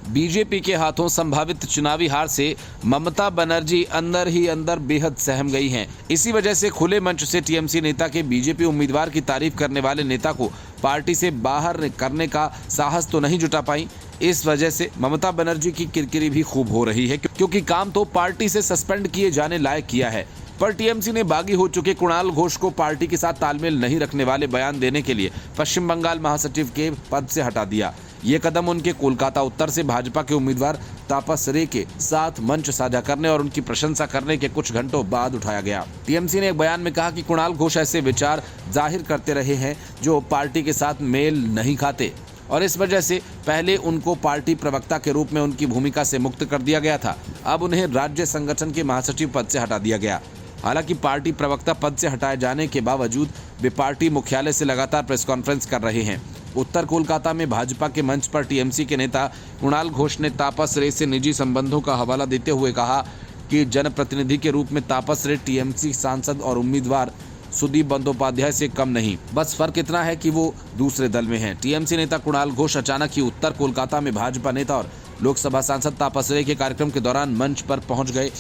BJP के हाथों संभावित चुनावी हार से ममता बनर्जी अंदर ही अंदर बेहद सहम गई हैं। इसी वजह से खुले मंच से टीएमसी नेता के बीजेपी उम्मीदवार की तारीफ करने वाले नेता को पार्टी से बाहर करने का साहस तो नहीं जुटा पाई। इस वजह से ममता बनर्जी की किरकिरी भी खूब हो रही है, क्योंकि काम तो पार्टी से सस्पेंड किए जाने लायक किया है, पर टीएमसी ने बागी हो चुके कुणाल घोष को पार्टी के साथ तालमेल नहीं रखने वाले बयान देने के लिए पश्चिम बंगाल महासचिव के पद से हटा दिया। ये कदम उनके कोलकाता उत्तर से भाजपा के उम्मीदवार तापस रे के साथ मंच साझा करने और उनकी प्रशंसा करने के कुछ घंटों बाद उठाया गया। टीएमसी ने एक बयान में कहा कि कुणाल घोष ऐसे विचार जाहिर करते रहे हैं जो पार्टी के साथ मेल नहीं खाते और इस वजह से पहले उनको पार्टी प्रवक्ता के रूप में उनकी भूमिका से मुक्त कर दिया गया था। अब उन्हें राज्य संगठन के महासचिव पद से हटा दिया गया। हालांकि पार्टी प्रवक्ता पद से हटाए जाने के बावजूद वे पार्टी मुख्यालय से लगातार प्रेस कॉन्फ्रेंस कर रहे हैं। उत्तर कोलकाता में भाजपा के मंच पर टीएमसी के नेता कुणाल घोष ने तापस रे से निजी संबंधों का हवाला देते हुए कहा कि जनप्रतिनिधि के रूप में तापस रे टीएमसी सांसद और उम्मीदवार सुदीप बंदोपाध्याय से कम नहीं, बस फर्क इतना है कि वो दूसरे दल में हैं। टीएमसी नेता कुणाल घोष अचानक ही उत्तर कोलकाता में भाजपा नेता और लोकसभा सांसद तापस रे के कार्यक्रम के दौरान मंच पर पहुंच गए।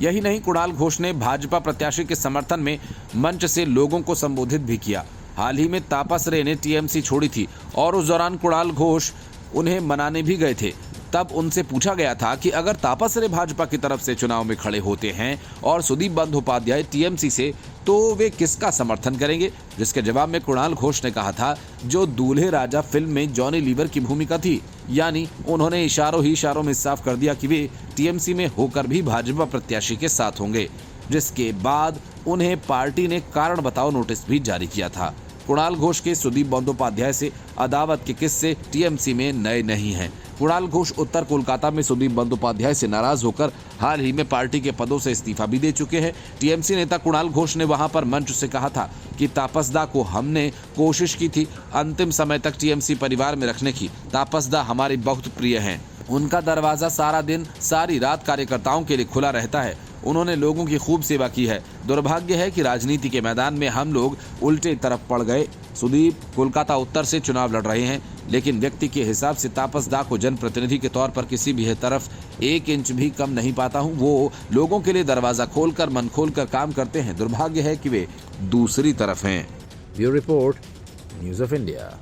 यही नहीं, कुणाल घोष ने भाजपा प्रत्याशी के समर्थन में मंच से लोगों को संबोधित भी किया। हाल ही में तापस रे ने टीएमसी छोड़ी थी और उस दौरान कुणाल घोष उन्हें मनाने भी गए थे। तब उनसे पूछा गया था कि अगर तापस रे भाजपा की तरफ से चुनाव में खड़े होते हैं और सुदीप बंदोपाध्याय टीएमसी से, तो वे किसका समर्थन करेंगे? जिसके जवाब में कुणाल घोष ने कहा था, जो दूल्हे राजा फिल्म में जॉनी लीवर की भूमिका थी। यानी उन्होंने इशारों में साफ कर दिया कि वे टीएमसी में होकर भी भाजपा प्रत्याशी के साथ होंगे, जिसके बाद उन्हें पार्टी ने कारण बताओ नोटिस भी जारी किया था। कुणाल घोष के सुदीप बंदोपाध्याय से अदावत के किस्से टीएमसी में नए नहीं हैं। कुणाल घोष उत्तर कोलकाता में सुदीप बंदोपाध्याय से नाराज होकर हाल ही में पार्टी के पदों से इस्तीफा भी दे चुके हैं। टीएमसी नेता कुणाल घोष ने वहां पर मंच से कहा था कि तापसदा को हमने कोशिश की थी अंतिम समय तक टीएमसी परिवार में रखने की। तापसदा हमारी बहुत प्रिय हैं। उनका दरवाजा सारा दिन सारी रात कार्यकर्ताओं के लिए खुला रहता है। उन्होंने लोगों की खूब सेवा की है। दुर्भाग्य है कि राजनीति के मैदान में हम लोग उल्टे तरफ पड़ गए। सुदीप कोलकाता उत्तर से चुनाव लड़ रहे हैं, लेकिन व्यक्ति के हिसाब से तापसदा को जनप्रतिनिधि के तौर पर किसी भी तरफ 1 इंच भी कम नहीं पाता हूं। वो लोगों के लिए दरवाजा खोलकर मन खोलकर काम करते हैं। दुर्भाग्य है कि वे दूसरी तरफ हैं। Bureau report, news of India.